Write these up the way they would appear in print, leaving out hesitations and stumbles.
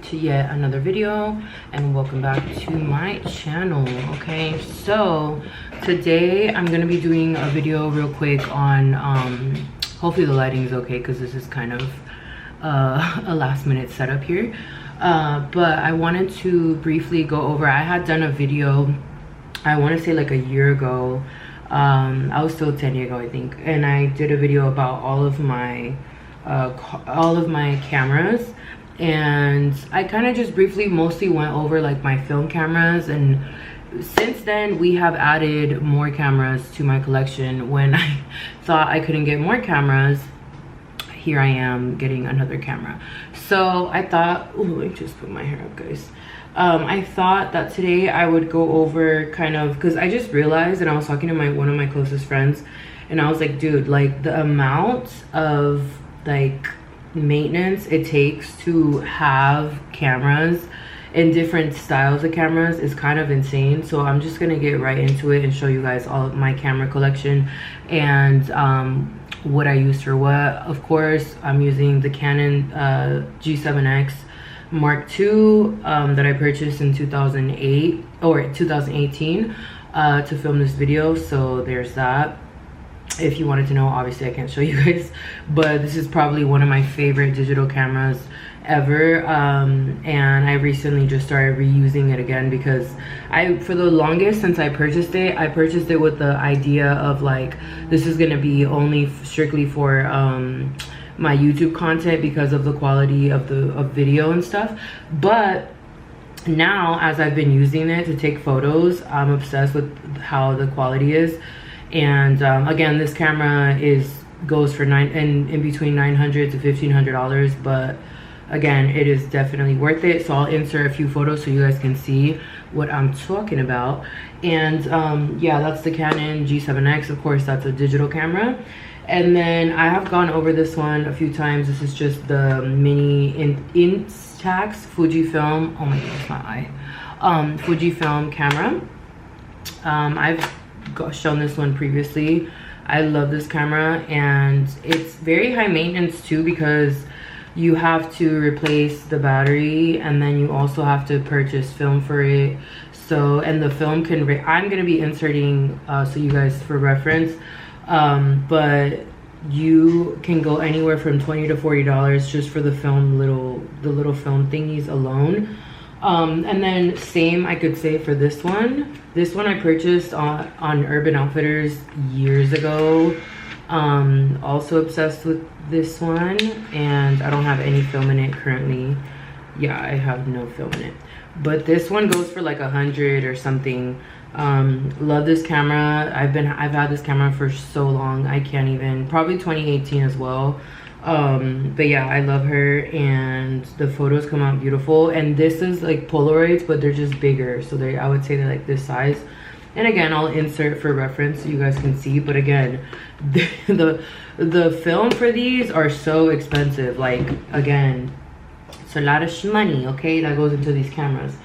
to yet another video, and welcome back to my channel. Okay, so today I'm gonna be doing a video real quick on hopefully the lighting is okay because this is kind of a last minute setup here, but I wanted to briefly go over. I had done a video, I want to say like a year ago. I was still 10 years ago, I think, and I did a video about all of my cameras, and I kind of just briefly mostly went over like my film cameras. And since then we have added more cameras to my collection. When I thought I couldn't get more cameras, here I am getting another camera. So I thought, oh, let me just put my hair up, guys. I thought that today I would go over kind of, because I just realized, and I was talking to one of my closest friends, and I was like, dude, like the amount of like maintenance it takes to have cameras in different styles of cameras is kind of insane. So I'm just gonna get right into it and show you guys all of my camera collection and what I use for what. Of course, I'm using the Canon G7X Mark II that I purchased in 2008 or 2018 to film this video. So there's that. If you wanted to know, obviously I can't show you guys, but this is probably one of my favorite digital cameras ever, and I recently just started reusing it again because for the longest since I purchased it with the idea of like, this is gonna be only strictly for my YouTube content because of the quality of video and stuff. But now, as I've been using it to take photos, I'm obsessed with how the quality is. And again, this camera goes for in between $900 to $1,500, but again, it is definitely worth it. So I'll insert a few photos so you guys can see what I'm talking about. And yeah, that's the Canon G7X. Of course, that's a digital camera. And then I have gone over this one a few times. This is just the mini Instax Fujifilm. Oh my goodness, my eye. Fujifilm camera. I've shown this one previously. I love this camera, and it's very high maintenance too because you have to replace the battery, and then you also have to purchase film for it. So, and the film can I'm gonna be inserting so you guys for reference, but you can go anywhere from $20 to $40 just for the film, the little film thingies alone. And then same I could say for this one. This one I purchased on Urban Outfitters years ago. Also obsessed with this one, and I don't have any film in it currently. Yeah, I have no film in it, but this one goes for like 100 or something. Love this camera. I've had this camera for so long, I can't even, probably 2018 as well. But yeah, I love her, and the photos come out beautiful. And this is like Polaroids, but they're just bigger, so I would say they're like this size. And again, I'll insert for reference so you guys can see. But again, the film for these are so expensive. Like, again, it's a lot of money, okay, that goes into these cameras.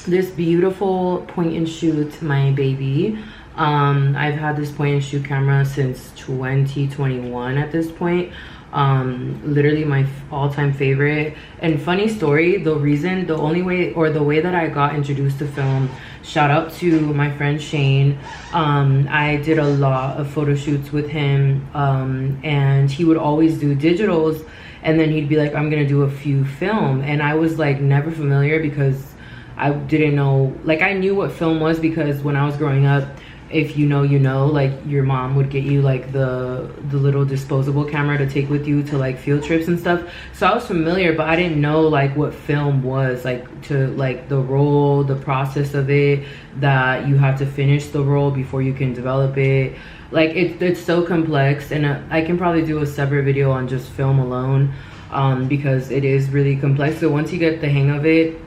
This beautiful point and shoot, my baby. I've had this point and shoot camera since 2021 at this point. Literally my all-time favorite. And funny story, the way that I got introduced to film, shout out to my friend Shane. I did a lot of photo shoots with him, and he would always do digitals, and then he'd be like, I'm gonna do a few film. And I was like never familiar because I didn't know, like I knew what film was because when I was growing up, if you know, you know, like your mom would get you like the little disposable camera to take with you to like field trips and stuff. So I was familiar, but I didn't know like what film was, like to like the roll, the process of it, that you have to finish the roll before you can develop it. Like it's so complex, and I can probably do a separate video on just film alone, because it is really complex. So once you get the hang of it,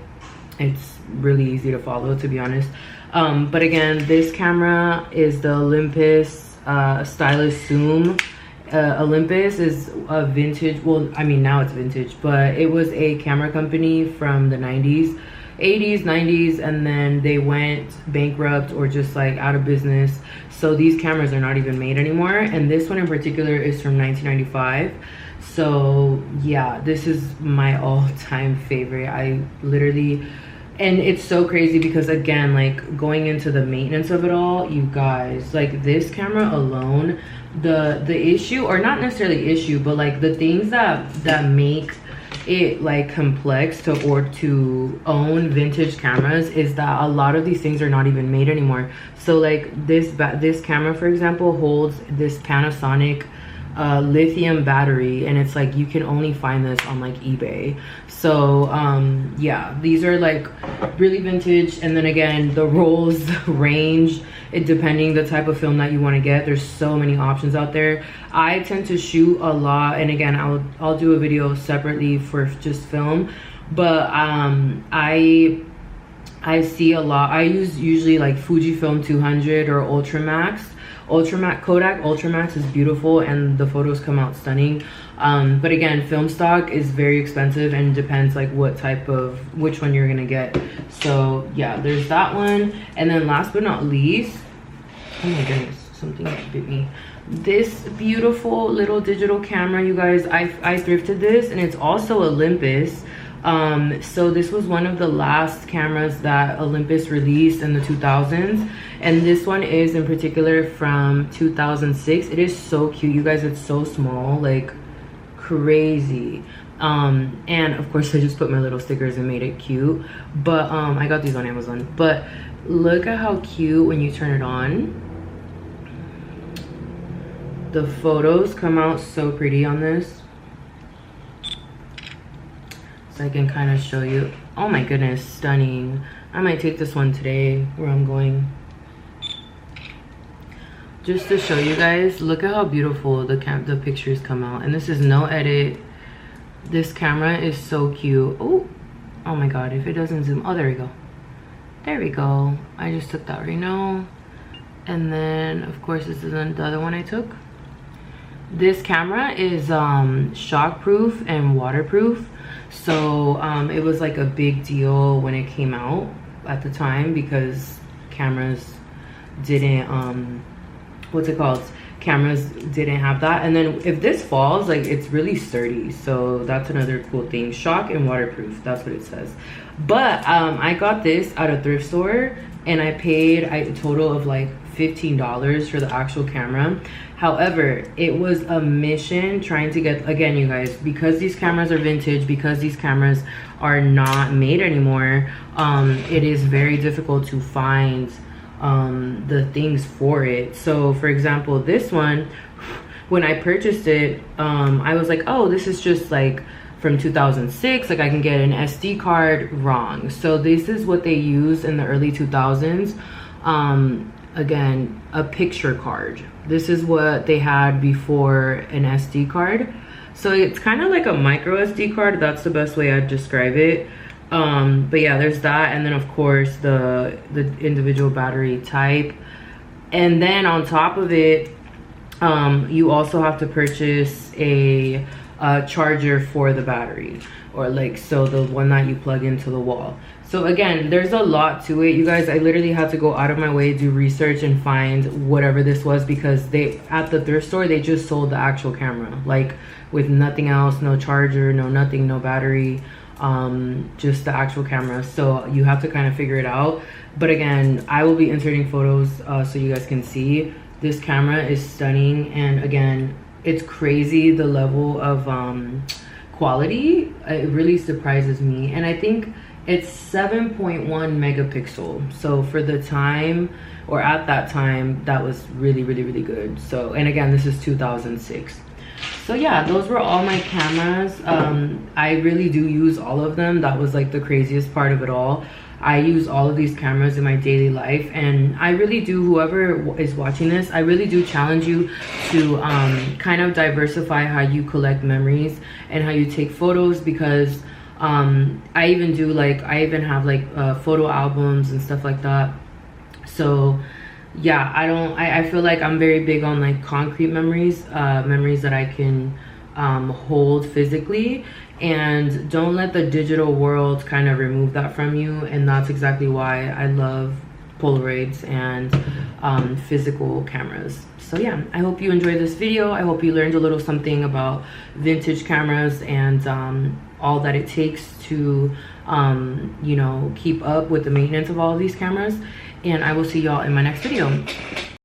it's really easy to follow, to be honest. But again, this camera is the Olympus Stylus Zoom. Olympus is a vintage, well, I mean now it's vintage, but it was a camera company from the 90s, 80s, 90s, and then they went bankrupt or just like out of business. So these cameras are not even made anymore. And this one in particular is from 1995. So yeah, this is my all-time favorite. I literally, and it's so crazy because again, like going into the maintenance of it all, you guys, like this camera alone, the issue, or not necessarily issue, but like the things that make it like complex to own vintage cameras is that a lot of these things are not even made anymore. So like this camera, for example, holds this Panasonic lithium battery, and it's like you can only find this on like eBay. So yeah, these are like really vintage. And then again, the rolls range it depending the type of film that you want to get. There's so many options out there. I tend to shoot a lot, and again, I'll do a video separately for just film, but I see a lot. I use usually like Fujifilm 200 or Ultramax. Kodak Ultramax is beautiful and the photos come out stunning. But again, film stock is very expensive and depends like which one you're gonna get. So yeah, there's that one. And then last but not least, oh my goodness, something bit me. This beautiful little digital camera, you guys, I thrifted this, and it's also Olympus. So this was one of the last cameras that Olympus released in the 2000s, and this one is in particular from 2006. It is so cute, you guys. It's so small, like crazy. And of course I just put my little stickers and made it cute, but I got these on Amazon. But look at how cute when you turn it on. The photos come out so pretty on this. So I can kind of show you. Oh my goodness, stunning. I might take this one today where I'm going. Just to show you guys, look at how beautiful the pictures come out. And this is no edit. This camera is so cute. Oh my god, if it doesn't zoom. Oh, there we go. There we go. I just took that right now. And then of course this is the other one I took. This camera is shock proof and waterproof. So it was like a big deal when it came out at the time, because cameras didn't what's it called, cameras didn't have that. And then if this falls, like, it's really sturdy. So that's another cool thing. Shock and waterproof, that's what it says. But I got this at a thrift store, and I paid a total of like $15 for the actual camera. However, it was a mission trying to get, again, you guys, because these cameras are vintage, because these cameras are not made anymore, it is very difficult to find the things for it. So for example, this one, when I purchased it, I was like, oh, this is just like from 2006, like I can get an SD card. Wrong. So this is what they used in the early 2000s. Again, a picture card. This is what they had before an SD card. So it's kind of like a micro SD card. That's the best way I'd describe it. But yeah, there's that. And then of course the individual battery type. And then on top of it, you also have to purchase a charger for the battery, or like, so the one that you plug into the wall. So again, there's a lot to it, you guys. I literally had to go out of my way, do research, and find whatever this was, because they, at the thrift store, they just sold the actual camera, like with nothing else, no charger, no nothing, no battery, just the actual camera. So you have to kind of figure it out. But again, I will be inserting photos so you guys can see. This camera is stunning, and again, it's crazy the level of quality. It really surprises me. And I think it's 7.1 megapixel. So for the time, or at that time, that was really, really, really good. So, and again, this is 2006. So yeah, those were all my cameras. I really do use all of them. That was like the craziest part of it all. I use all of these cameras in my daily life, and I really do, whoever is watching this, I really do challenge you to kind of diversify how you collect memories and how you take photos, because I even do like, I even have like photo albums and stuff like that. So yeah, I feel like I'm very big on like concrete memories, memories that I can hold physically, and don't let the digital world kind of remove that from you. And that's exactly why I love Polaroids and physical cameras. So yeah, I hope you enjoyed this video. I hope you learned a little something about vintage cameras and all that it takes to you know, keep up with the maintenance of all of these cameras. And I will see y'all in my next video.